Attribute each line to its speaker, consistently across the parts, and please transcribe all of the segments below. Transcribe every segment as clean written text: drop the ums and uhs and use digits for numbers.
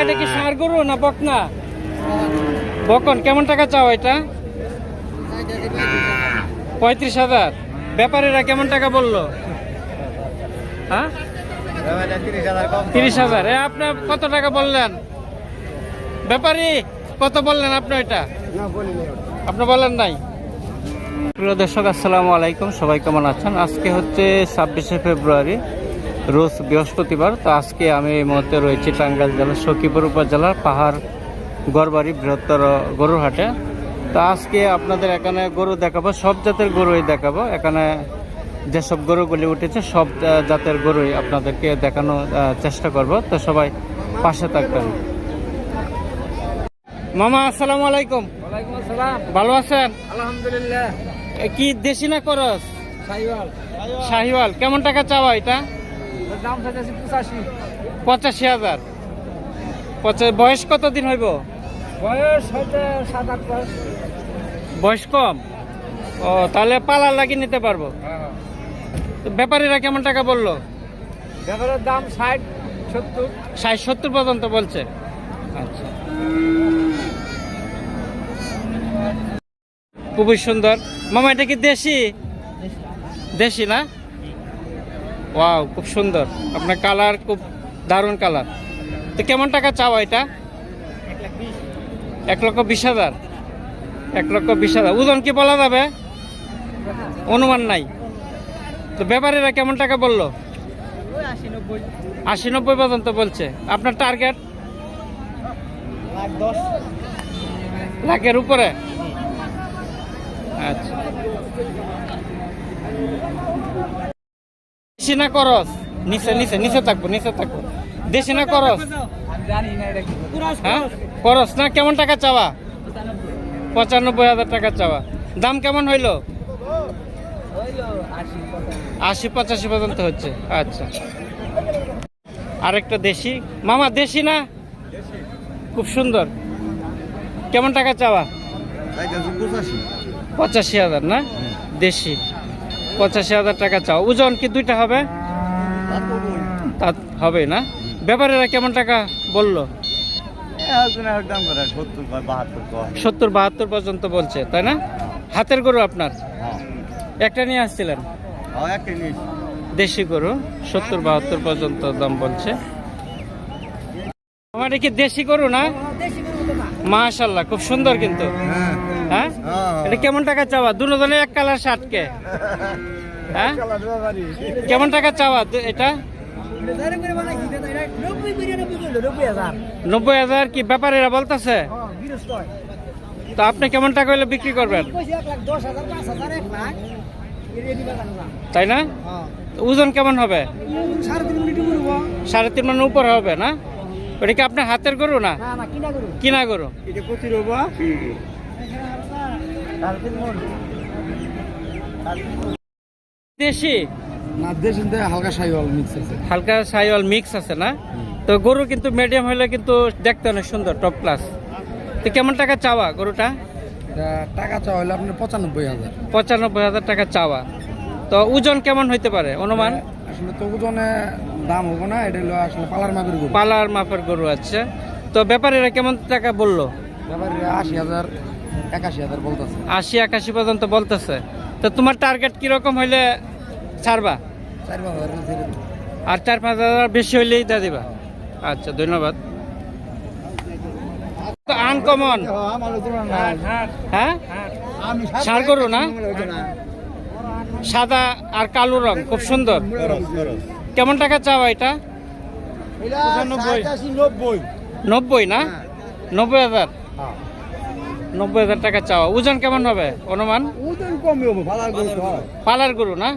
Speaker 1: এটা কি ষাঁড় গরু না বকনা? বকন। কেমন টাকা চাও এটা? 35,000। ব্যাপারীরা কেমন টাকা বললো? হ্যাঁ 30,000। আপনার কত টাকা বললেন? ব্যাপারী কত বললেন আপনি? ওইটা আপনি বলেন নাই। প্রিয় দর্শক, আসসালামু আলাইকুম। সবাই কেমন আছেন? আজকে হচ্ছে 26শে ফেব্রুয়ারি, রোজ বৃহস্পতিবার। তো আজকে আমি এই মুহূর্তে রয়েছি টাঙ্গাইল জেলার সখীপুর উপজেলার পাহাড় গড়বাড়ি বৃহত্তর গরুর হাটে। তো আজকে আপনাদের এখানে গরু দেখাবো, সব জাতের গরুই দেখাবো। এখানে যেসব গরুগুলি উঠেছে সব জাতের গরুই আপনাদেরকে দেখানোর চেষ্টা করব। তো সবাই পাশে থাকবেন। মামা আসসালামু আলাইকুম।
Speaker 2: ওয়ালাইকুম আসসালাম।
Speaker 1: ভালো আছেন?
Speaker 2: আলহামদুলিল্লাহ।
Speaker 1: কি দেশি না করস?
Speaker 2: শাহিওয়াল।
Speaker 1: শাহিওয়াল। কেমন টাকা চাওয়া এটা?
Speaker 2: এর দাম চাইছে 85।
Speaker 1: 85,000। বয়স কতদিন হইব?
Speaker 2: বয়স হয়তো 7-8 মাস।
Speaker 1: বয়স কম? ও, তাহলে পালার লাগিয়ে নিতে পারবো। তো ব্যাপারীরা কেমন টাকা বললো?
Speaker 2: ব্যাপারের দাম 60-70।
Speaker 1: 60-70 পর্যন্ত বলছে। আচ্ছা, খুবই সুন্দর। মামা এটা কি দেশি? দেশি না? ওয়াও, খুব সুন্দর। আপনার কালার খুব দারুণ কালার। তো কেমন টাকা চাওয়া এটা? 1,20,000। 1,20,000। ওজন কি বলা যাবে? অনুমান নাই। তো ব্যাপারীরা কেমন টাকা বললো? 80-90 পর্যন্ত বলছে। আপনার টার্গেট? লাখের উপরে। আচ্ছা, দেশি না করস? নিচে নিচে নিচে থাকবো, নিচে থাকবো। দেশি না করস?
Speaker 2: জানি না এটা কি।
Speaker 1: হ্যাঁ, করস না? কেমন টাকা চাওয়া? 95,000 টাকা চাওয়া। দাম কেমন হইলো? 80-85 পর্যন্ত হচ্ছে। আচ্ছা, আরেকটা দেশি। মামা দেশি না? খুব সুন্দর। কেমন টাকা চাওয়া? 85,000 না? দেশি 85,000 টাকা চাও। ওজন কি দুইটা হবে? তা হবে না? ব্যাপারীরা কেমন টাকা বললো? 70-72 পর্যন্ত বলছে, তাই না? হাতের গরু আপনার? একটা নিয়ে আসছিলেন? দেশি গরু 70-72 পর্যন্ত দাম বলছে। আমার কি দেশি গরু না? মাশাআল্লাহ, খুব সুন্দর কিন্তু। হ্যাঁ, এটা কেমন টাকা চাওয়া? দুজনে এক কালার শার্টকে। হ্যাঁ, কেমন টাকা চাওয়া এটা? 90,000। কি ব্যাপারীরা বলতেছে? তো আপনি কেমন টাকা হলে বিক্রি করবেন? তাই না? ওজন কেমন হবে? 3.5 মণ উপর হবে না? ওটা কি আপনার হাতের গরু না? কিনা গরু। দেশি
Speaker 2: না, দেশি হালকা শাহিওয়াল মিক্স আছে।
Speaker 1: হালকা শাহিওয়াল মিক্স আছে না? তো গরু কিন্তু মিডিয়াম হলে কিন্তু দেখতে অনেক সুন্দর, টপ ক্লাস। তো কেমন টাকা চাওয়া গরুটা?
Speaker 2: টাকা চাওয়া হলে আপনার 95,000।
Speaker 1: 95,000 টাকা চাওয়া। তো ওজন কেমন হইতে পারে অনুমান?
Speaker 2: আসলে তো ওজনে দাম হবে না, এটা হলো আসলে পালার মাপের গরু।
Speaker 1: পালার মাপের গরু আছে। তো ব্যাপারীরা কেমন টাকা বললো?
Speaker 2: ব্যাপারে 80,000 81,000 বলতেছে।
Speaker 1: 80-81 পর্যন্ত বলতেছে। তো তোমার টার্গেট কিরকম হইলে ছাড়বা?
Speaker 2: 4,000
Speaker 1: আর 4-5,000 বেশি হইলেই দিয়ে দিবা। আচ্ছা, ধন্যবাদ। আনকমন। হ্যাঁ, ষাঁড় গরু না? সাদা আর কালো রং, খুব সুন্দর। কেমন টাকা চাওয়া এটা? 90 না? 90,000। 90,000 টাকা চাওয়া। ওজন কেমন হবে অনুমান?
Speaker 2: ওজন কমই হবে,
Speaker 1: পালার গরু না?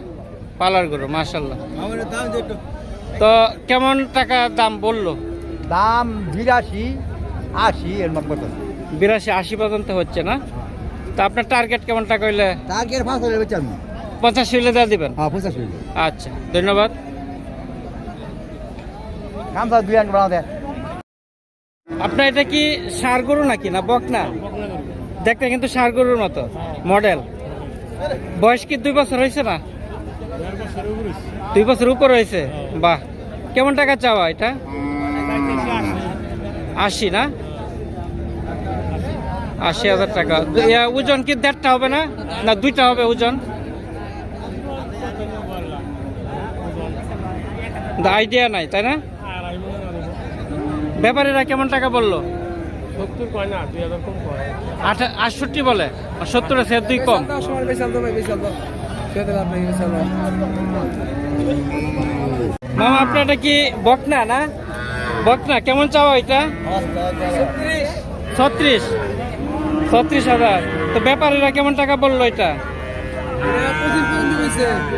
Speaker 1: পালার গরু, মাশাআল্লাহ। তো কেমন টাকা দাম বললো?
Speaker 2: দাম 82, 80 এর মধ্যে।
Speaker 1: 82-80 পর্যন্ত হচ্ছে না? তো আপনার টার্গেট কেমন টাকা হইলে?
Speaker 2: টার্গেট 5 হলে বেচা আমি।
Speaker 1: 85 হইলে দিয়ে দিবেন?
Speaker 2: হ্যাঁ, 85 হইলে।
Speaker 1: আচ্ছা, ধন্যবাদ।
Speaker 2: কামটা 2 আঙ্গ বানাও দে।
Speaker 1: আপনার এটা কি ষাঁড় গরু নাকি না বকনা? দেখতে কিন্তু ষাঁড় গরুর মতো মডেল। বয়স কি 2 বছর হয়েছে না? 2 বছর উপর হয়েছে। বাহ, কেমন টাকা চাওয়া এটা? 80 না, 80,000 টাকা। ওজন কি 1.5টা হবে না, না 2টা হবে ওজন? আইডিয়া নাই তাই না? ব্যাপারীরা কেমন টাকা বললো?
Speaker 3: 70 কয় না, 2000 কম কয়।
Speaker 1: 68 বলে, 70 আছে 2 কম। মামা আপনার এটা কি বকনা না? বকনা কেমন চাওয়া এটা? 36,000। তো ব্যাপারীরা কেমন টাকা বললো এটা?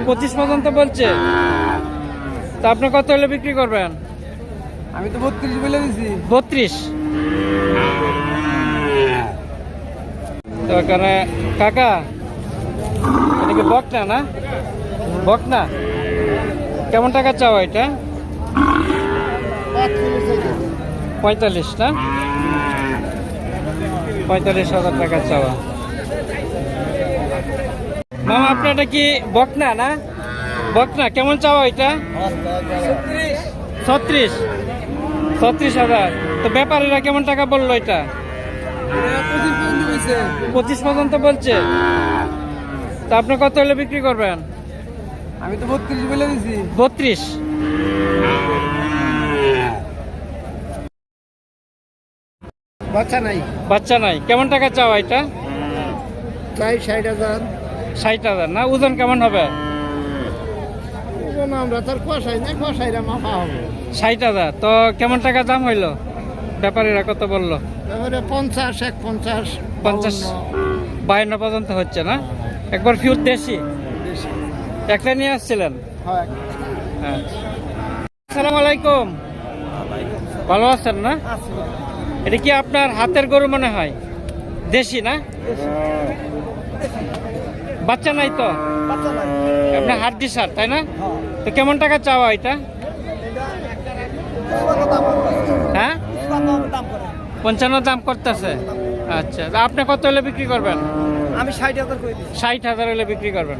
Speaker 1: 25 পর্যন্ত বলছে। তা আপনি কত হলে বিক্রি করবেন?
Speaker 2: আমি তো 32 বলে দিছি।
Speaker 1: 32। তো এখানে কাকা এটা কি বকনা না? বকনা কেমন টাকা চাওয়া এটা? 45 না, 45,000 টাকা চাওয়া। মামা আপনার এটা কি বকনা না? বকনা কেমন চাওয়া এটা? 36,000। তো ব্যাপারীরা কেমন টাকা বললো এটা? 25 পর্যন্ত বলছে। তা আপনি কত হলে বিক্রি করবেন?
Speaker 2: আমি তো 32 বলে দিছি।
Speaker 1: 32।
Speaker 2: বাচ্চা নাই।
Speaker 1: বাচ্চা নাই, কেমন টাকা চাওয়া এটা?
Speaker 2: তাই 60,000।
Speaker 1: 60,000 না, ওজন কেমন হবে?
Speaker 2: আমরা তার কুয়াশাই না, কুয়াশাইরা মাফা হবে।
Speaker 1: 60,000। তো কেমন টাকা দাম হইলো? ব্যাপারীরা কত বললো?
Speaker 2: তারপরে 50, 150,
Speaker 1: 50, 52 পর্যন্ত হচ্ছে না? একবার ফিউর দেশি একটা নিয়ে আসছিলেন?
Speaker 2: হয়।
Speaker 1: হ্যাঁ। আসসালামু আলাইকুম, ভালো আছেন না? এটা কি আপনার হাতের গরু মনে হয়? দেশি না? বাচ্চা নাই তো? আপনার হাড্ডি সার তাই না? তো কেমন টাকা চাওয়া এটা? হ্যাঁ, 55 দাম করতেছে। আচ্ছা, তা আপনি কত হলে বিক্রি করবেন?
Speaker 2: আমি 60,000 করে দিছি।
Speaker 1: 60,000 হলে বিক্রি করবেন।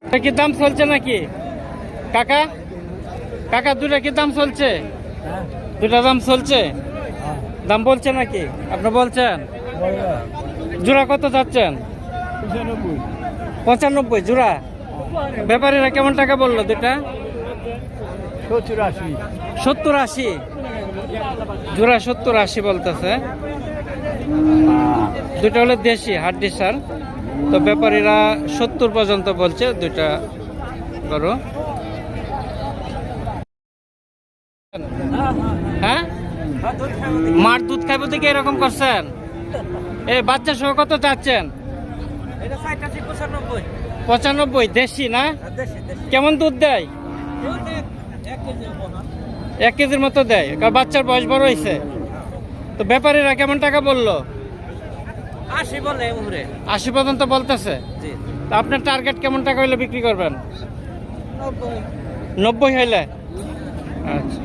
Speaker 1: এটা কি দাম চলছে নাকি কাকা? কাকা দুটা কি দাম চলছে? দুটা দাম চলছে, দাম বলছে নাকি? আপনি বলছেন জোড়া কত যাচ্ছেন? 95 জোড়া। ব্যাপারীরা কেমন টাকা বললো দুটা? 70-80 জোড়া, 70-80 বলতেছে। দুটা হলো দেশি হাড্ডি সার। তো ব্যাপারীরা 70 পর্যন্ত বলছে দুইটা গরু। হ্যাঁ, মার দুধ খাইব থেকে এরকম করছেন? এই বাচ্চা সহ কত চাচ্ছেন? 95 দেশি না? কেমন দুধ দেয়? 1 কেজির মতো দেয়, কারণ বাচ্চার বয়স বড় হয়েছে। তো ব্যাপারীরা কেমন টাকা বললো? 80 পর্যন্ত বলতেছে। তা আপনার টার্গেট কেমন টাকা হইলে বিক্রি করবেন? 90 হইলে। আচ্ছা,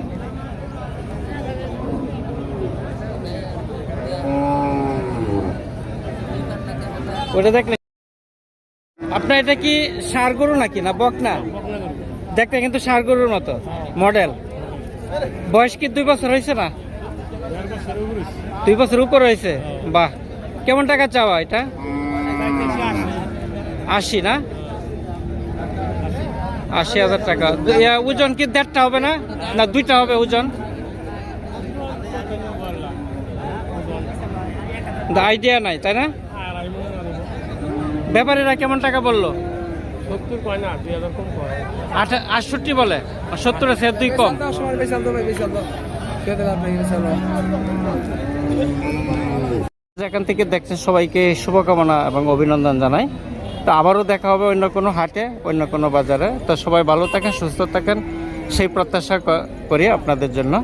Speaker 1: ওটা দেখলে আপনার এটা কি ষাঁড় গরু নাকি না বকনা? দেখতে কিন্তু ষাঁড় গরুর মতো মডেল। বয়স কি 2 বছর হয়েছে না? 2 বছর উপর হয়েছে। বাহ, কেমন টাকা চাওয়া এটা? 80 না, 80,000 টাকা। ওজন কি 1.5টা হবে না, না 2টা হবে ওজন? আইডিয়া নাই তাই না? ব্যাপারীরা কেমন টাকা বললো?
Speaker 3: 70 কয় না, 2000 কম কয়।
Speaker 1: 68 বলে, 70 আছে 2 কম। যেখান থেকে দেখছেন সবাইকে শুভকামনা এবং অভিনন্দন জানাই। তো আবারও দেখা হবে অন্য কোনো হাটে, অন্য কোনো বাজারে। তো সবাই ভালো থাকেন, সুস্থ থাকেন, সেই প্রত্যাশা করি আপনাদের জন্য।